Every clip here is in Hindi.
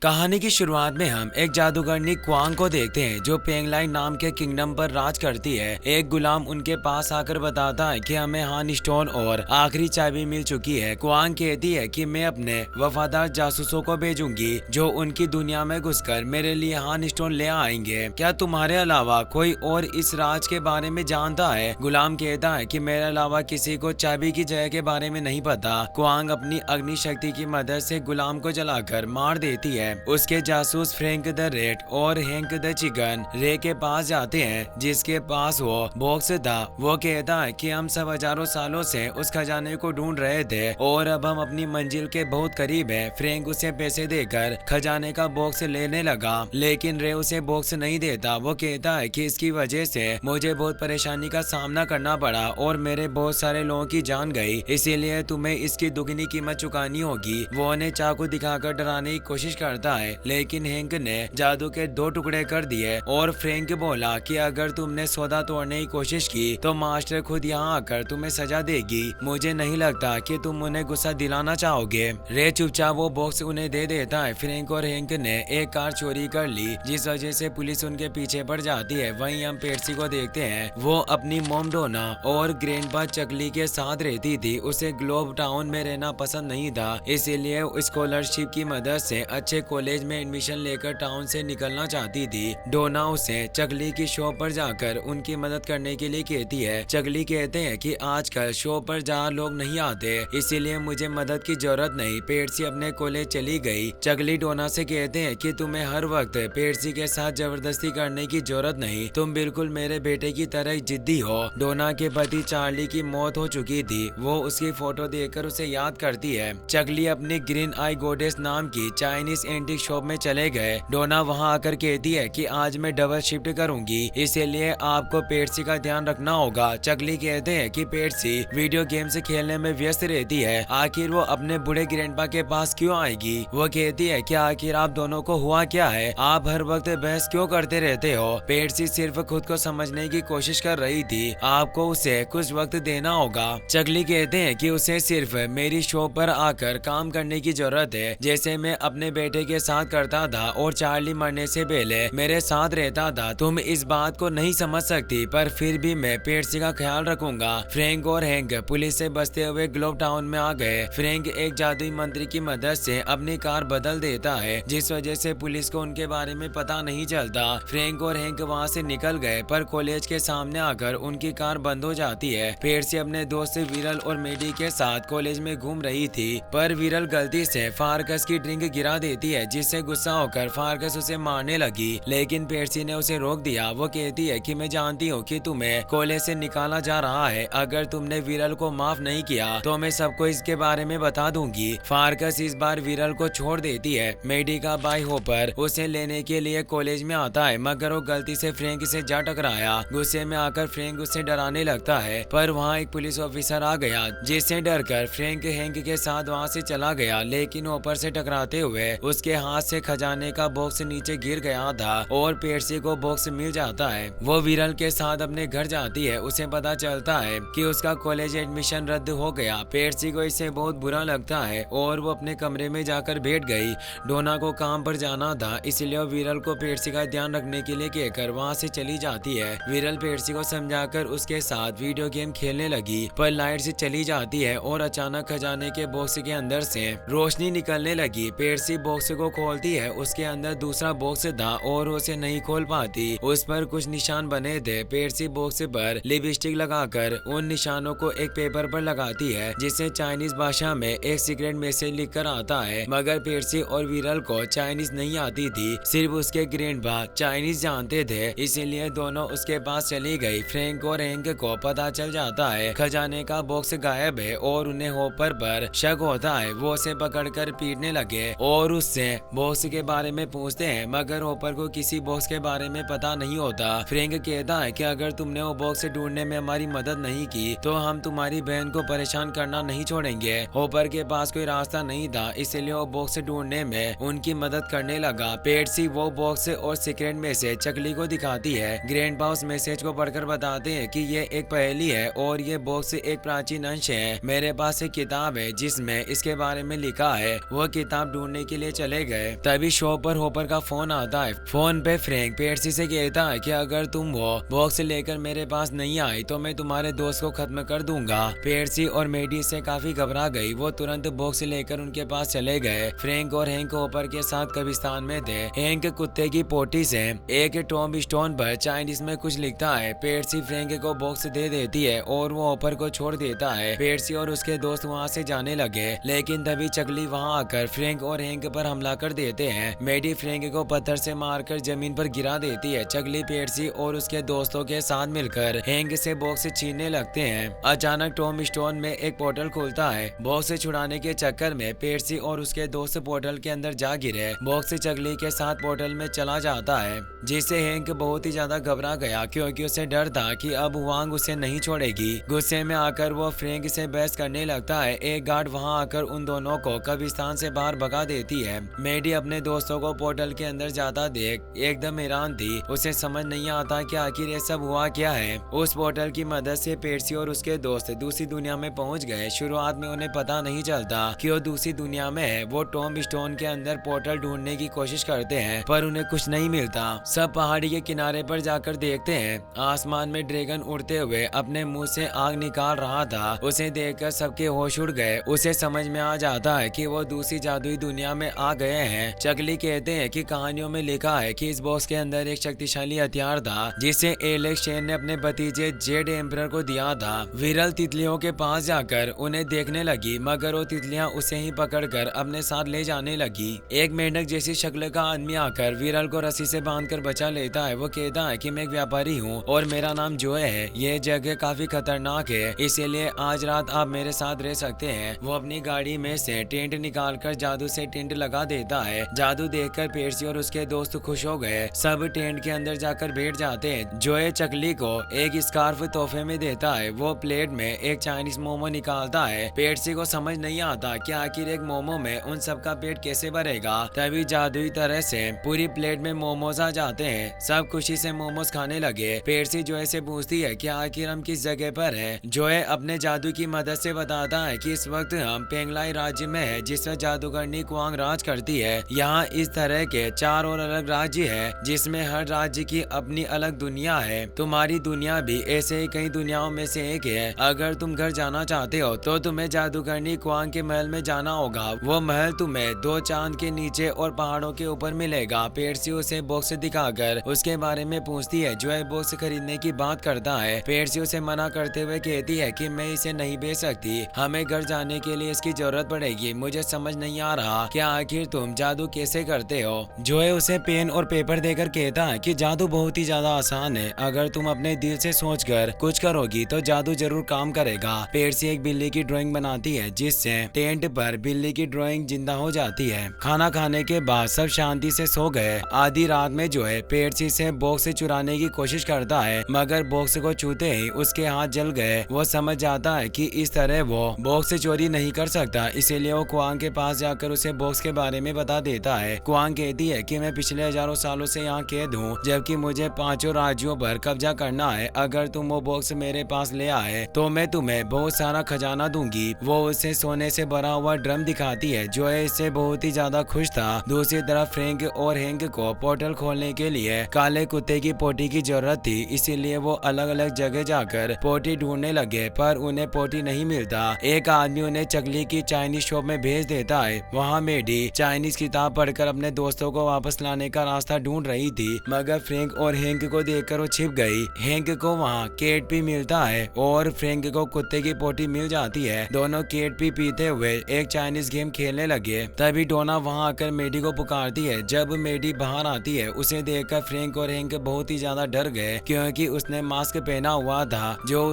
कहानी की शुरुआत में हम एक जादूगरनी क्वांग को देखते हैं जो पेंगलाई नाम के किंगडम पर राज करती है। एक गुलाम उनके पास आकर बताता है कि हमें हान स्टोन और आखिरी चाबी मिल चुकी है। क्वांग कहती है कि मैं अपने वफादार जासूसों को भेजूंगी जो उनकी दुनिया में घुसकर मेरे लिए हान स्टोन ले आएंगे। क्या तुम्हारे अलावा कोई और इस राज के बारे में जानता है? गुलाम कहता है कि मेरे अलावा किसी को चाबी की जगह के बारे में नहीं पता। क्वांग अपनी अग्नि शक्ति की मदद से गुलाम को जलाकर मार देती है। उसके जासूस फ्रैंक द रेट और हैंक द चिकन रे के पास जाते हैं जिसके पास वो बॉक्स था। वो कहता है कि हम सब हजारों सालों से उस खजाने को ढूंढ रहे थे और अब हम अपनी मंजिल के बहुत करीब है। फ्रैंक उसे पैसे देकर खजाने का बॉक्स लेने लगा लेकिन रे उसे बॉक्स नहीं देता। वो कहता है कि इसकी वजह से मुझे बहुत परेशानी का सामना करना पड़ा और मेरे बहुत सारे लोगों की जान गई, इसीलिए तुम्हें इसकी दुगनी कीमत चुकानी होगी। वो उन्हें चाकू दिखाकर डराने की कोशिश करता है लेकिन हैंक ने जादू के 2 टुकड़े कर दिए और फ्रैंक बोला कि अगर तुमने सौदा तोड़ने की कोशिश की तो मास्टर खुद यहाँ आकर तुम्हें सजा देगी। मुझे नहीं लगता कि तुम उन्हें गुस्सा दिलाना चाहोगे। रे चुपचाप वो बॉक्स उन्हें दे देता है। फ्रैंक और हैंक ने एक कार चोरी कर ली जिस वजह से पुलिस उनके पीछे पड़ जाती है। वहीं हम पेट्सी को देखते हैं। वो अपनी मॉम डोना और ग्रैंडपा चकली के साथ रहती थी। उसे ग्लोब टाउन में रहना पसंद नहीं था, इसीलिए स्कॉलरशिप की मदद से अच्छे कॉलेज में एडमिशन लेकर टाउन से निकलना चाहती थी। डोना उसे चकली की शॉप पर जाकर उनकी मदद करने के लिए कहती है। चकली कहते हैं कि आजकल शॉप पर ज्यादा लोग नहीं आते, इसीलिए मुझे मदद की जरूरत नहीं। पेट्सी अपने कॉलेज चली गई। चकली डोना से कहते हैं कि तुम्हें हर वक्त पेट्सी के साथ जबरदस्ती करने की जरूरत नहीं, तुम बिल्कुल मेरे बेटे की तरह जिद्दी हो। डोना के पति चार्ली की मौत हो चुकी थी। वो उसकी फोटो देखकर उसे याद करती है। चकली अपनी ग्रीन आई गोडेस नाम की चाइनीज एंटीक शॉप में चले गए। डोना वहां आकर कहती है कि आज मैं डबल शिफ्ट करूंगी, इसीलिए आपको पेट्सी का ध्यान रखना होगा। चकली कहते हैं कि पेट्सी वीडियो गेम से खेलने में व्यस्त रहती है, आखिर वो अपने बूढ़े ग्रैंडपा के पास क्यों आएगी। वो कहती है कि आखिर आप दोनों को हुआ क्या है, आप हर वक्त बहस क्यों करते रहते हो। पेट्सी सिर्फ खुद को समझने की कोशिश कर रही थी, आपको उसे कुछ वक्त देना होगा। चकली कहते हैं कि उसे सिर्फ मेरी शॉप पर आकर काम करने की जरूरत है, जैसे मैं अपने बेटे के साथ करता था और चार्ली मरने से पहले मेरे साथ रहता था। तुम इस बात को नहीं समझ सकती, पर फिर भी मैं पेट्सी का ख्याल रखूंगा। फ्रैंक और हैंक पुलिस से बचते हुए ग्लोब टाउन में आ गए। फ्रैंक एक जादुई मंत्री की मदद से अपनी कार बदल देता है जिस वजह से पुलिस को उनके बारे में पता नहीं चलता। फ्रैंक और हैंक वहाँ से निकल गए पर कॉलेज के सामने आकर उनकी कार बंद हो जाती है। पेट्सी अपने दोस्त विरल और मेडी के साथ कॉलेज में घूम रही थी पर विरल गलती से फारकस की ड्रिंक गिरा देती है जिससे गुस्सा होकर फारकस उसे मारने लगी, लेकिन पेट्सी ने उसे रोक दिया। वो कहती है कि मैं जानती हूँ कि तुम्हें कॉलेज से निकाला जा रहा है, अगर तुमने विरल को माफ नहीं किया तो मैं सबको इसके बारे में बता दूंगी। फारकस इस बार विरल को छोड़ देती है। मेडी का भाई होपर उसे लेने के लिए कॉलेज में आता है मगर वो गलती से फ्रैंक से जा टकराया। गुस्से में आकर फ्रैंक उसे डराने लगता है पर वहाँ एक पुलिस ऑफिसर आ गया जिससे डरकर फ्रैंक हैंक के साथ वहाँ से चला गया, लेकिन ऊपर से टकराते हुए उसके हाथ से खजाने का बॉक्स नीचे गिर गया था और पेट्सी को बॉक्स मिल जाता है। वो विरल के साथ अपने घर जाती है। उसे पता चलता है कि उसका कॉलेज एडमिशन रद्द हो गया। पेट्सी को इससे बहुत बुरा लगता है और वो अपने कमरे में जाकर बैठ गई। डोना को काम पर जाना था इसलिए वो विरल को पेट्सी का ध्यान रखने के लिए कहकर वहाँ से चली जाती है। विरल पेट्सी को समझाकर उसके साथ वीडियो गेम खेलने लगी पर लाइट से चली जाती है और अचानक खजाने के बॉक्स के अंदर से रोशनी निकलने लगी। पेट्सी बॉक्स को खोलती है, उसके अंदर दूसरा बॉक्स था और उसे नहीं खोल पाती। उस पर कुछ निशान बने थे। पेट्सी बॉक्स पर लिपस्टिक लगाकर उन निशानों को एक पेपर पर लगाती है जिससे चाइनीज भाषा में एक सीक्रेट मैसेज लिखकर आता है, मगर पेट्सी और विरल को चाइनीज नहीं आती थी, सिर्फ उसके ग्रैंडपा चाइनीज जानते थे, इसीलिए दोनों उसके पास चली गई। फ्रैंक और हैंक को पता चल जाता है खजाने का बॉक्स गायब है और उन्हें होपर पर शक होता है। वो उसे पकड़कर पीटने लगे और उससे बॉक्स के बारे में पूछते हैं मगर होपर को किसी बॉक्स के बारे में पता नहीं होता। फ्रैंक कहता है कि अगर तुमने वो बॉक्स ढूंढने में हमारी मदद नहीं की तो हम तुम्हारी बहन को परेशान करना नहीं छोड़ेंगे। होपर के पास कोई रास्ता नहीं था इसलिए वो बॉक्स ढूंढने में उनकी मदद करने लगा। पेट्सी वो बॉक्स और सीक्रेट मैसेज चकली को दिखाती है। ग्रैंडपा उस मैसेज को पढ़कर बताते हैं कि ये एक पहेली है और ये बॉक्स एक प्राचीन अंश है। मेरे पास एक किताब है जिसमें इसके बारे में लिखा है। वो किताब ढूंढने के लिए चले गए। तभी शॉप पर होपर का फोन आता है। फोन पे फ्रैंक पेर्सी से कहता है कि अगर तुम वो बॉक्स लेकर मेरे पास नहीं आई तो मैं तुम्हारे दोस्त को खत्म कर दूंगा। पेर्सी और मेडी से काफी घबरा गई। वो तुरंत बॉक्स लेकर उनके पास चले गए। फ्रैंक और हैंक होपर के साथ कब्रिस्तान में थे। हैंक कुत्ते की पोटी से एक टॉम स्टोन पर चाइनीज में कुछ लिखता है। पेर्सी फ्रैंक को बॉक्स दे देती है और वो होपर को छोड़ देता है। पेर्सी और उसके दोस्त वहाँ से जाने लगे, लेकिन तभी चकली वहाँ आकर फ्रैंक और हैंक पर हमला कर देते हैं। मेडी फ्रैंक को पत्थर से मारकर जमीन पर गिरा देती है। चकली पेर्सी और उसके दोस्तों के साथ मिलकर हैंक से बॉक्स छीनने लगते हैं। अचानक टॉम स्टोन में एक पोर्टल खुलता है। बॉक्स छुड़ाने के चक्कर में पेर्सी और उसके दोस्त पोर्टल के अंदर जा गिरे। बॉक्स चकली के साथ पोर्टल में चला जाता है, जिससे हैंक बहुत ही ज्यादा घबरा गया क्योंकि उसे डर था कि अब वांग उसे नहीं छोड़ेगी। गुस्से में आकर वो फ्रैंक से बहस करने लगता है। एक गार्ड वहां आकर उन दोनों को कब्रिस्तान से बाहर भगा देती है। मेडी अपने दोस्तों को पोर्टल के अंदर जाता देख एकदम हैरान थी। उसे समझ नहीं आता कि आखिर ये सब हुआ क्या है। उस पोर्टल की मदद से पेर्सी और उसके दोस्त दूसरी दुनिया में पहुंच गए। शुरुआत में उन्हें पता नहीं चलता कि वो दूसरी दुनिया में है। वो टॉम स्टोन के अंदर पोर्टल ढूंढने की कोशिश करते हैं पर उन्हें कुछ नहीं मिलता। सब पहाड़ी के किनारे पर जाकर देखते हैं। आसमान में ड्रैगन उड़ते हुए अपने मुंह से आग निकाल रहा था। उसे देखकर सबके होश उड़ गए। उसे समझ में आ जाता है कि वो दूसरी जादुई दुनिया में आ गए हैं। चकली कहते हैं कि कहानियों में लिखा है कि इस बॉक्स के अंदर एक शक्तिशाली हथियार था जिसे एलेक्स शेन ने अपने भतीजे जेड एम्परर को दिया था। विरल तितलियों के पास जाकर उन्हें देखने लगी, मगर वो तितलियां उसे ही पकड़कर अपने साथ ले जाने लगी। एक मेंढक जैसी शक्ल का आदमी आकर विरल को रस्सी से बांधकर बचा लेता है। वो कहता है कि मैं एक व्यापारी हूँ और मेरा नाम जोए है। ये जगह काफी खतरनाक है, इसीलिए आज रात आप मेरे साथ रह सकते हैं। वो अपनी गाड़ी में से टेंट निकालकर जादू से टेंट लगा देता है। जादू देखकर पेर्सी और उसके दोस्त खुश हो गए। सब टेंट के अंदर जाकर बैठ जाते हैं। जोए चकली को एक स्कार्फ तोहफे में देता है। वो प्लेट में एक चाइनीज मोमो निकालता है। पेर्सी को समझ नहीं आता कि आखिर एक मोमो में उन सबका पेट कैसे भरेगा। तभी जादुई तरह से पूरी प्लेट में मोमोज आ जाते हैं। सब खुशी से मोमोज खाने लगे। पेर्सी जोए से पूछती है कि आखिर हम किस जगह पर हैं। जोए अपने जादू की मदद से बताता है कि इस वक्त हम पेंगलाई राज्य में है, जिसमें जादूगरनी क्वांग राज करती है। यहाँ इस तरह के 4 और अलग राज्य है, जिसमें हर राज्य की अपनी अलग दुनिया है। तुम्हारी दुनिया भी ऐसे ही कई दुनियाओं में से एक है। अगर तुम घर जाना चाहते हो तो तुम्हें जादूगरनी क्वांग के महल में जाना होगा। वो महल तुम्हें 2 चांद के नीचे और पहाड़ों के ऊपर मिलेगा। पेर्सी उसे बॉक्स दिखाकर उसके बारे में पूछती है। जो बॉक्स खरीदने की बात करता है। पेर्सी उसे मना करते हुए कहती है कि मैं इसे नहीं बेच सकती, हमें घर जाने के लिए इसकी जरूरत पड़ेगी। मुझे समझ नहीं आ रहा कि आखिर तुम जादू कैसे करते हो। जोए उसे पेन और पेपर देकर कहता है कि जादू बहुत ही ज्यादा आसान है। अगर तुम अपने दिल से सोचकर कुछ करोगी तो जादू जरूर काम करेगा। पेर्सी एक बिल्ली की ड्राइंग बनाती है, जिससे टेंट पर बिल्ली की ड्राइंग जिंदा हो जाती है। खाना खाने के बाद सब शांति से सो गए। आधी रात में जोए पेर्सी से बॉक्स चुराने की कोशिश करता है, मगर बॉक्स को छूते ही उसके हाथ जल गए। वो समझ जाता है कि इस तरह वो बॉक्स चोरी नहीं कर सकता, इसीलिए वो क्वांग के पास जाकर उसे बॉक्स के बारे में बता देता है। क्वांग कहती है कि मैं पिछले हजारों सालों से यहाँ कैद हूँ, जबकि मुझे 5 राज्यों पर कब्जा करना है। अगर तुम वो बॉक्स मेरे पास ले आए तो मैं तुम्हें बहुत सारा खजाना दूंगी। वो उसे सोने से भरा हुआ ड्रम दिखाती है। जो इससे बहुत ही ज्यादा खुश था। दूसरी तरफ फ्रैंक और हैंक को पोर्टल खोलने के लिए काले कुत्ते की पोटी की जरूरत थी, इसीलिए वो अलग अलग जगह जाकर पोटी ढूंढने लगे, पर उन्हें पोटी नहीं मिलता। एक आदमी उन्हें चकली की चाइनीज शॉप में भेज देता है। वहाँ मेडी चाइनीज किताब पढ़कर अपने दोस्तों को वापस लाने का रास्ता ढूंढ रही थी, मगर फ्रैंक और हैंक को देखकर वो छिप गई। हैंक को वहाँ केट पी मिलता है और फ्रैंक को कुत्ते की पोटी मिल जाती है। दोनों केट पी पीते हुए एक चाइनीज गेम खेलने लगे। तभी डोना वहाँ आकर मेडी को पुकारती है। जब मेडी बाहर आती है, उसे देखकर फ्रैंक और हैंक बहुत ही ज्यादा डर गए, क्योंकि उसने मास्क पहना हुआ था जो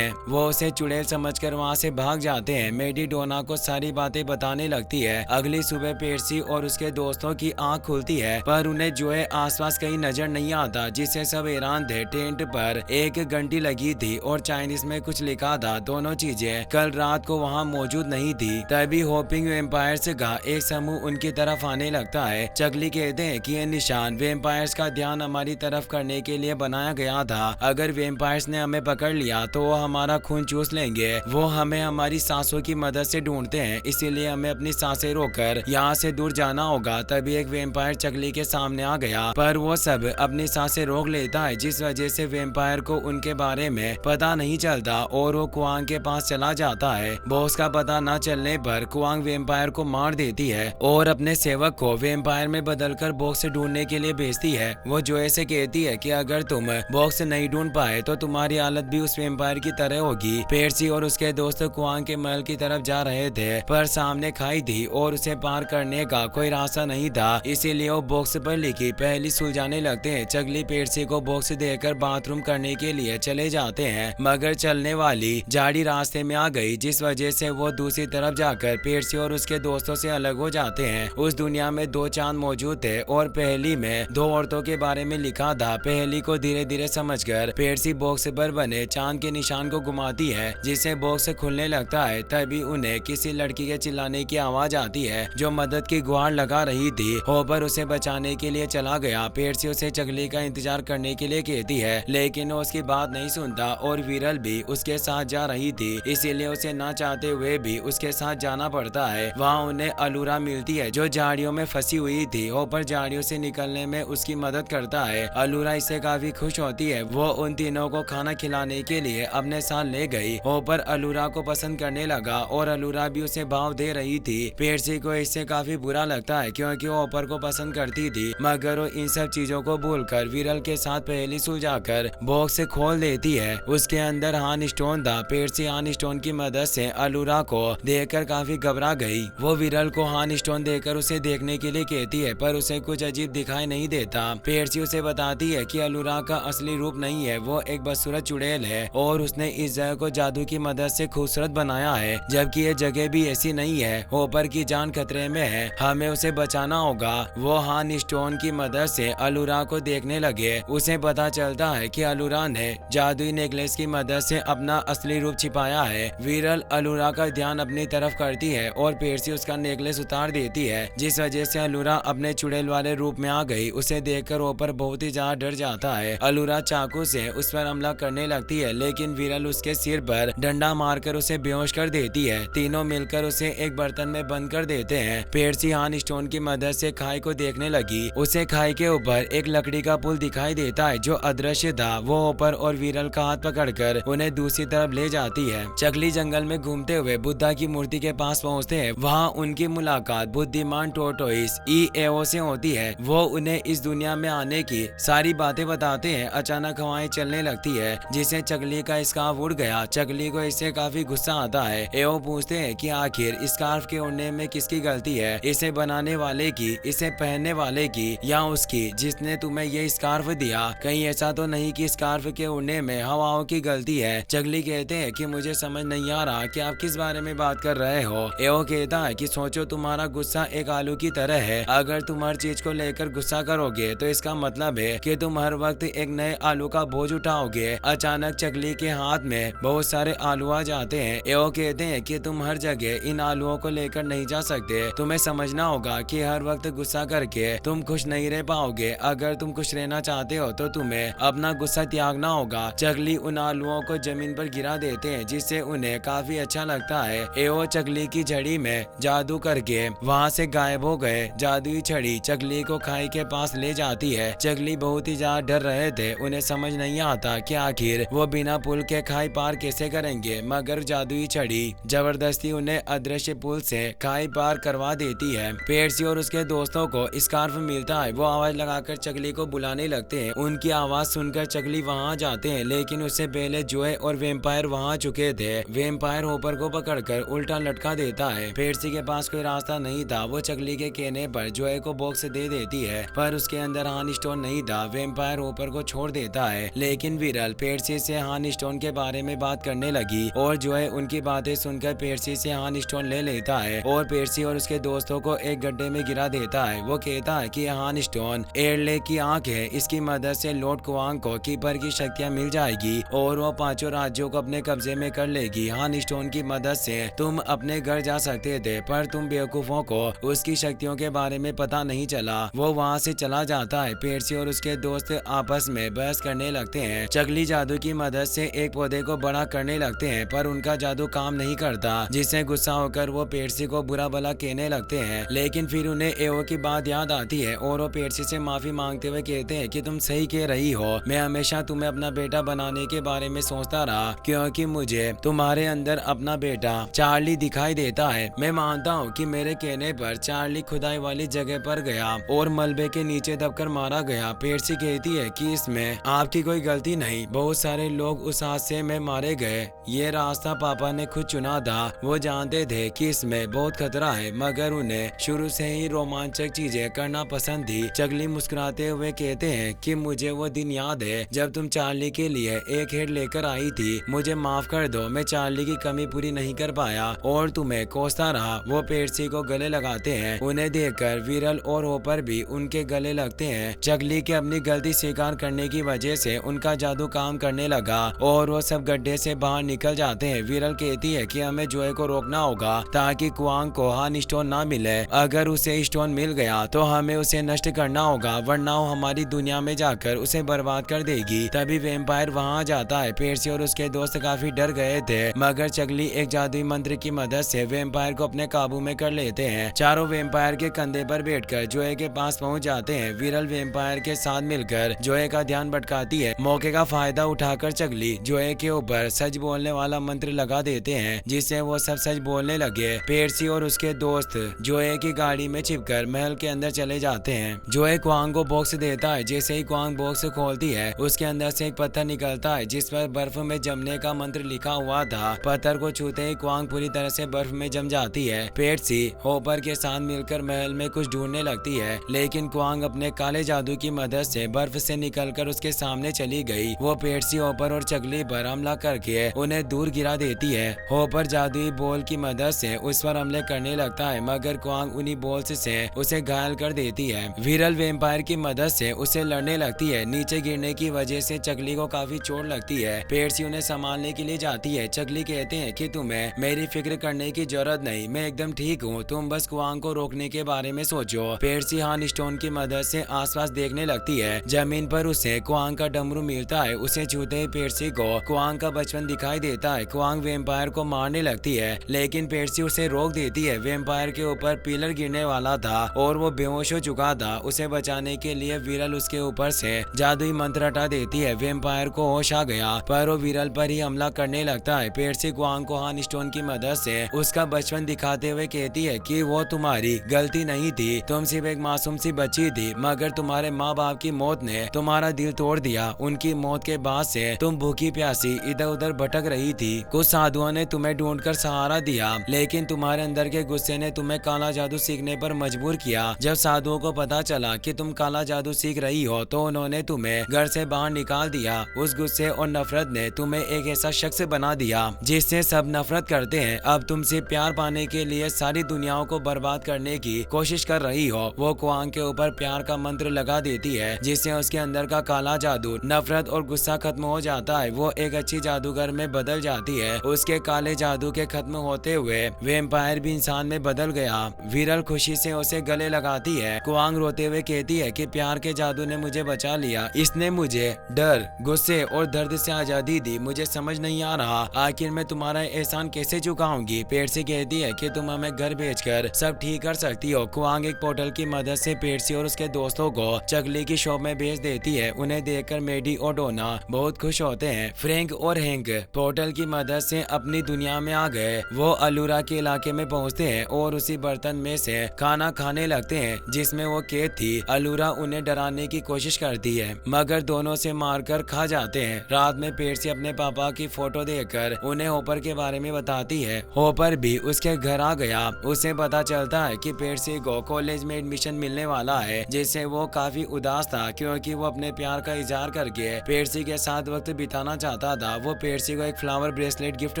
वो उसे चुड़ैल समझकर वहाँ से भाग जाते हैं। मेडी डोना को सारी बातें बताने लगती है। अगली सुबह पेर्सी और उसके दोस्तों की आंख खुलती है, पर उन्हें जोए आसपास कहीं नजर नहीं आता, जिससे सब हैरान थे। टेंट पर एक घंटी लगी थी और चाइनीज में कुछ लिखा था। दोनों चीजें कल रात को वहाँ मौजूद नहीं थी। तभी होपिंग वेम्पायर्स का एक समूह उनकी तरफ आने लगता है। चकली कहते हैं कि ये निशान वेम्पायर्स का ध्यान हमारी तरफ करने के लिए बनाया गया था। अगर वेम्पायर्स ने हमें पकड़ लिया तो वो हमारा खून चूस लेंगे। वो हमें हमारी सांसों की मदद से ढूंढते हैं, इसीलिए हमें अपनी सांसें रोककर यहाँ से दूर जाना होगा। तभी एक वेम्पायर चकली के सामने आ गया, पर वो सब अपनी सांसें रोक लेता है, जिस वजह से वेम्पायर को उनके बारे में पता नहीं चलता और वो कुआंग के पास चला जाता है। बॉस का पता न चलने पर कुआंग वेम्पायर को मार देती है और अपने सेवक को वेम्पायर में बदलकर बॉक्स ढूंढने के लिए भेजती है। वो जोए से कहती है कि अगर तुम बॉक्स नहीं ढूंढ पाए तो तुम्हारी हालत भी उस वेम्पायर की तरह होगी। पेर्सी और उसके दोस्त कुआंग के महल की तरफ जा रहे थे, पर सामने खाई थी और उसे पार करने का कोई रास्ता नहीं था, इसीलिए वो बॉक्स पर लिखी पहेली सुलझाने लगते हैं। चकली पेर्सी को बॉक्स देकर बाथरूम करने के लिए चले जाते हैं, मगर चलने वाली झाड़ी रास्ते में आ गई, जिस वजह से वो दूसरी तरफ जाकर पेर्सी और उसके दोस्तों से अलग हो जाते हैं। उस दुनिया में 2 चांद मौजूद थे और पहेली में 2 औरतों के बारे में लिखा था। पहेली को धीरे धीरे समझकर पेर्सी बॉक्स पर बने चांद के निशान को घुमाती है, जिससे बॉक्स खुलने लगता है। तभी उन्हें किसी लड़की के चिल्लाने की आवाज आती है, जो मदद की गुहार लगा रही थी। होपर उसे बचाने के लिए चला गया। पेर्सी उसे चकली का इंतजार करने के लिए कहती है, लेकिन वो उसकी बात नहीं सुनता और विरल भी उसके साथ जा रही थी, इसीलिए उसे ना चाहते हुए भी उसके साथ जाना पड़ता है। वहाँ उन्हें अलूरा मिलती है, जो झाड़ियों में फंसी हुई थी। होपर झाड़ियों से निकलने में उसकी मदद करता है। अलूरा इससे काफी खुश होती है। वो उन तीनों को खाना खिलाने के लिए अपने साथ ले गई। होपर अलूरा को पसंद करने लगा और अलूरा भी उसे भाव दे रही थी। पेर्सी को इससे काफी बुरा लगता है, क्योंकि वो होपर को पसंद करती थी, मगर वो इन सब चीजों को भूलकर विरल के साथ पहेली सुलझाकर बॉक्स खोल देती है। उसके अंदर हान स्टोन था। पेर्सी हान स्टोन की मदद से अलूरा को देखकर काफी घबरा गई। वो विरल को हान स्टोन देकर उसे देखने के लिए कहती है, पर उसे कुछ अजीब दिखाई नहीं देता। पेर्सी उसे बताती है कि अलूरा का असली रूप नहीं है, वो एक बदसूरत चुड़ैल है और उसने इस जगह को जादू की मदद से खूबसूरत बनाया है, जबकि ये जगह भी ऐसी नहीं है। होपर की जान खतरे में है, हमें उसे बचाना होगा। वो हान स्टोन की मदद से अलूरा को देखने लगे। उसे पता चलता है कि अलूरा ने जादुई नेकलेस की मदद से अपना असली रूप छिपाया है। विरल अलूरा का ध्यान अपनी तरफ करती है और पेर्सी उसका नेकलेस उतार देती है, जिस वजह से अलूरा अपने चुड़ैल वाले रूप में आ गई। उसे देखकर होपर बहुत ही ज्यादा डर जाता है। अलूरा चाकू से उस पर हमला करने लगती है, लेकिन विरल उसके सिर पर डंडा मारकर उसे बेहोश कर देती है। तीनों मिलकर उसे एक बर्तन में बंद कर देते हैं। पेर्सी हान स्टोन की मदद से खाई को देखने लगी। उसे खाई के ऊपर एक लकड़ी का पुल दिखाई देता है, जो अदृश्य था। वो होपर और विरल का हाथ पकड़कर उन्हें दूसरी तरफ ले जाती है। चकली जंगल में घूमते हुए बुद्धा की मूर्ति के पास पहुंचते हैं। वहां उनकी मुलाकात बुद्धिमान टोर्टोइस ईएओ से होती है। वो उन्हें इस दुनिया में आने की सारी बातें बताते हैं। अचानक हवाएं चलने लगती है, जिससे चकली का स्कार्फ उड़ गया। चकली को इससे काफी गुस्सा आता है। एओ पूछते हैं कि आखिर स्कार्फ के उड़ने में किसकी गलती है, इसे बनाने वाले की, इसे पहनने वाले की, या उसकी जिसने तुम्हें ये स्कार्फ दिया। कहीं ऐसा तो नहीं कि स्कार्फ के उड़ने में हवाओं की गलती है। चकली कहते हैं कि मुझे समझ नहीं आ रहा कि आप किस बारे में बात कर रहे हो। एओ कहता है कि सोचो, तुम्हारा गुस्सा एक आलू की तरह है। अगर तुम हर चीज को लेकर गुस्सा करोगे तो इसका मतलब है कि तुम हर वक्त एक नए आलू का बोझ उठाओगे। अचानक चकली के हाथ में बहुत सारे आलू आ जाते हैं। एओ कहते हैं कि तुम हर जगह इन आलूओं को लेकर नहीं जा सकते। तुम्हें समझना होगा कि हर वक्त गुस्सा करके तुम खुश नहीं रह पाओगे। अगर तुम खुश रहना चाहते हो तो तुम्हें अपना गुस्सा त्यागना होगा। चकली उन आलूओं को जमीन पर गिरा देते हैं, जिससे उन्हें काफी अच्छा लगता है। एओ चकली की छड़ी में जादू करके वहाँ से गायब हो गए। जादुई छड़ी चकली को खाई के पास ले जाती है। चकली बहुत ही ज्यादा डर रहे थे। उन्हें समझ नहीं आता कि आखिर वो बिना पुल के खाई पार कैसे करेंगे, मगर जादुई छड़ी जबरदस्ती उन्हें अदृश्य पुल से खाई पार करवा देती है। पेर्सी और उसके दोस्तों को स्कार्फ मिलता है। वो आवाज लगाकर चकली को बुलाने लगते हैं। उनकी आवाज सुनकर चकली वहां जाते हैं, लेकिन उससे पहले जोए और वेम्पायर वहां चुके थे। वेम्पायर होपर को पकड़कर उल्टा लटका देता है। पेर्सी के पास कोई रास्ता नहीं था। वो चकली के कहने पर जोए को बॉक्स दे देती है, पर उसके अंदर हान स्टोन नहीं था। वेम्पायर होपर को छोड़ देता है, लेकिन विरल पेर्सी से हान स्टोन के बारे में बात करने लगी और जोए उनकी बातें सुनकर पेर्सी से हान स्टोन ले लेता है और पेर्सी और उसके दोस्तों को एक गड्ढे में गिरा देता है। वो कहता है कि हान स्टोन एयरले की आंख है, इसकी मदद से लॉर्ड कुआंग को कीपर की शक्तियां मिल जाएगी और वो 5 राज्यों को अपने कब्जे में कर लेगी। हान स्टोन की मदद से तुम अपने घर जा सकते थे, पर तुम बेवकूफों को उसकी शक्तियों के बारे में पता नहीं चला। वो वहाँ से चला जाता है। पेर्सी और उसके दोस्त आपस में बहस करने लगते हैं। चकली जादू की मदद से एक पौधे को बड़ा करने लगते हैं, पर उनका जादू काम नहीं करता, जिससे गुस्सा होकर वो पेर्सी को बुरा भला कहने लगते हैं। हैं, लेकिन फिर उन्हें एओ की बात याद आती है और वो पेर्सी से माफी मांगते हुए कहते हैं कि तुम सही कह रही हो, मैं हमेशा तुम्हें अपना बेटा बनाने के बारे में सोचता रहा क्योंकि मुझे तुम्हारे अंदर अपना बेटा चार्ली दिखाई देता है। मैं मानता हूँ कि मेरे कहने पर चार्ली खुदाई वाली जगह पर गया और मलबे के नीचे दबकर मारा गया। पेर्सी कहती है कि इसमें आपकी कोई गलती नहीं, बहुत सारे लोग उस हादसे में मारे गए, ये रास्ता पापा ने खुद चुना था। वो जानते थे कि इसमें बहुत खतरा है मगर उन्हें शुरू से ही रोमांचक चीजें करना पसंद थी। चगली मुस्कुराते हुए कहते हैं कि मुझे वो दिन याद है जब तुम चार्ली के लिए एक हेड लेकर आई थी, मुझे माफ कर दो, मैं चार्ली की कमी पूरी नहीं कर पाया और तुम्हें कोसता रहा। वो पेर्सी को गले लगाते हैं, उन्हें देखकर विरल और होपर भी उनके गले लगते हैं। चगली के अपनी गलती स्वीकार करने की वजह से उनका जादू काम करने लगा और वो सब गड्ढे से बाहर निकल जाते हैं। विरल कहती है कि हमें जोए को रोकना होगा ताकि क्वांग को हान स्टोन ना मिले, अगर उसे स्टोन मिल गया तो हमें उसे नष्ट करना होगा वरना वो हमारी दुनिया में जाकर उसे बर्बाद कर देगी। तभी वेम्पायर वहाँ जाता है। पेर्सी और उसके दोस्त काफी डर गए थे मगर चगली एक जादुई मंत्र की मदद से वेम्पायर को अपने काबू में कर लेते हैं। चारों वेम्पायर के कंधे पर बैठकर जोए के पास पहुंच जाते हैं। विरल वेम्पायर के साथ मिलकर जोए का ध्यान भटकाती है। मौके का फायदा उठाकर चगली जोए के ऊपर सच बोलने वाला मंत्र लगा देते हैं जिससे वो सब सच बोलने लगे। पेर्सी और उसके दोस्त जोए की गाड़ी में छिपकर महल के अंदर चले जाते हैं। जोए क्वांग को बॉक्स देता है। जैसे ही क्वांग बॉक्स खोलती है उसके अंदर से एक पत्थर निकलता है जिस पर बर्फ में जमने का मंत्र लिखा हुआ था। पत्थर को छूते ही क्वांग पूरी तरह से बर्फ में जम जाती है। पेर्सी होपर के साथ मिलकर महल में कुछ ढूंढने लगती है लेकिन क्वांग अपने काले जादू की मदद से बर्फ से निकलकर उसके सामने चली गई। वो पेर्सी, होपर और चगली पर हमला करके उन्हें दूर गिरा देती है। होपर जादुई बॉल की मदद से उस पर हमले करने लगता है मगर क्वांग उन्हीं बॉल्स से उसे घायल कर देती है। विरल वेम्पायर की मदद से उसे लड़ने लगती है। नीचे गिरने की वजह से चगली को काफी चोट लगती है। पेर्सी उन्हें संभालने के लिए जाती है। चगली कहते हैं कि तुम्हें मेरी फिक्र करने की जरूरत नहीं, मैं एकदम ठीक हूँ, तुम बस क्वांग को रोकने के बारे में सोचो। पेर्सी हान स्टोन की मदद से आसपास देखने लगती है। जमीन पर उसे क्वांग का डमरू मिलता है। उसे छूते ही पेर्सी को क्वांग का बचपन दिखाई देता है। क्वांग वेम्पायर को मारने लगती है लेकिन पेर्सी उसे रोक देती है। वेम्पायर के ऊपर पिलर गिरने वाला था और वो बेहोश हो चुका था। उसे बचाने के लिए विरल उसके ऊपर से जादुई मंत्र हटा देती है। वेम्पायर को होश आ गया पर वो विरल पर ही हमला करने लगता है। पेर्सी क्वांग को हान स्टोन की मदद से उसका बचपन दिखाते हुए कहती है कि वो तुम्हारी गलती नहीं थी, तुम सिर्फ एक मासूम सी बच्ची थी मगर तुम्हारे माँ बाप की मौत ने तुम्हारा दिल तोड़ दिया। उनकी मौत के बाद से तुम भूखी प्यासी इधर उधर भटक रही थी। कुछ साधुओं ने तुम्हें ढूंढकर सहारा दिया लेकिन तुम्हारे अंदर के गुस्से ने तुम्हें काला जादू सीखने पर मजबूर किया। जब साधुओं को पता चला कि तुम काला जादू सीख रही हो तो उन्होंने तुम्हें घर से बाहर निकाल दिया। उस गुस्से और नफरत ने तुम्हें एक ऐसा शख्स बना दिया जिससे सब नफरत करते हैं। अब तुमसे प्यार पाने के लिए सारी दुनियाओं को बर्बाद करने की कोशिश कर रही हो। वो क्वांग के ऊपर प्यार का मंत्र लगा देती है जिससे उसके अंदर का काला जादू, नफरत और गुस्सा खत्म हो जाता है। वो एक अच्छी जादूगर में बदल जाती है। उसके काले जादू के खत्म होते हुए वेम्पायर भी इंसान में बदल गया। विरल खुशी से उसे गले लगाती है। क्वांग रोते हुए कहती है कि प्यार के जादू ने मुझे बचा लिया, इसने मुझे डर, गुस्से और दर्द से आजादी दी। मुझे समझ नहीं आ रहा आखिर मैं तुम्हारा एहसान कैसे चुकाऊंगी। पेर्सी कहती है कि तुम हमें घर भेजकर सब ठीक कर सकती हो। क्वांग एक पोर्टल की मदद से पेर्सी और उसके दोस्तों को चगली की शॉप में भेज देती है। उन्हें देखकर मेडी और डोना बहुत खुश होते हैं। फ्रैंक और हैंक पोर्टल की मदद से अपनी दुनिया में आ गए। वो अलूरा के इलाके में पहुंचते हैं और उसी बर्तन में से खाना खाने लगते हैं जिसमें वो कैद थी। अलूरा उन्हें डराने की कोशिश करती है मगर दोनों से मारकर खा जाते हैं। रात में पेर्सी अपने पापा की फोटो देखकर उन्हें होपर के बारे में बताती है। होपर भी उसके घर आ गया। उसे पता चलता है कि पेर्सी को कॉलेज में एडमिशन मिलने वाला है जिससे वो काफी उदास था क्योंकि वो अपने प्यार का इजहार करके पेर्सी के साथ वक्त बिताना चाहता था। वो पेर्सी को एक फ्लावर ब्रेसलेट गिफ्ट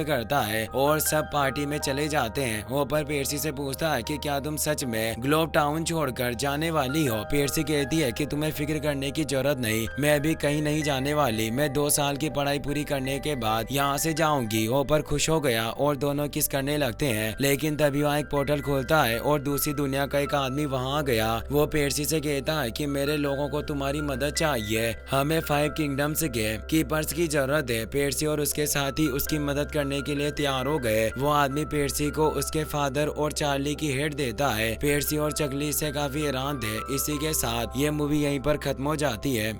करता है और सब पार्टी में चले जाते हैं। होपर पेर्सी से पूछता है कि क्या तुम सच में ग्लोब टाउन छोड़कर जाने वाली हो। पेर्सी कहती है कि तुम्हें फिक्र करने की जरूरत नहीं, मैं अभी कहीं नहीं जाने वाली, मैं 2 साल की पढ़ाई पूरी करने के बाद यहाँ से जाऊंगी। होपर खुश हो गया और दोनों किस करने लगते हैं लेकिन तभी वहाँ एक पोर्टल खुलता है और दूसरी दुनिया का एक आदमी वहाँ आ गया। वो पेर्सी से कहता है कि मेरे लोगों को तुम्हारी मदद चाहिए, हमें 5 किंगडम्स के कीपर्स की जरूरत है। पेर्सी और उसके साथी उसकी मदद करने के लिए तैयार हो गए। वो आदमी पेर्सी को उसके फादर और चार्ली की हिट देता है। पेर्सी और चकली इससे काफी हैरान थे। इसी के साथ ये मूवी यहीं पर खत्म हो जाती है।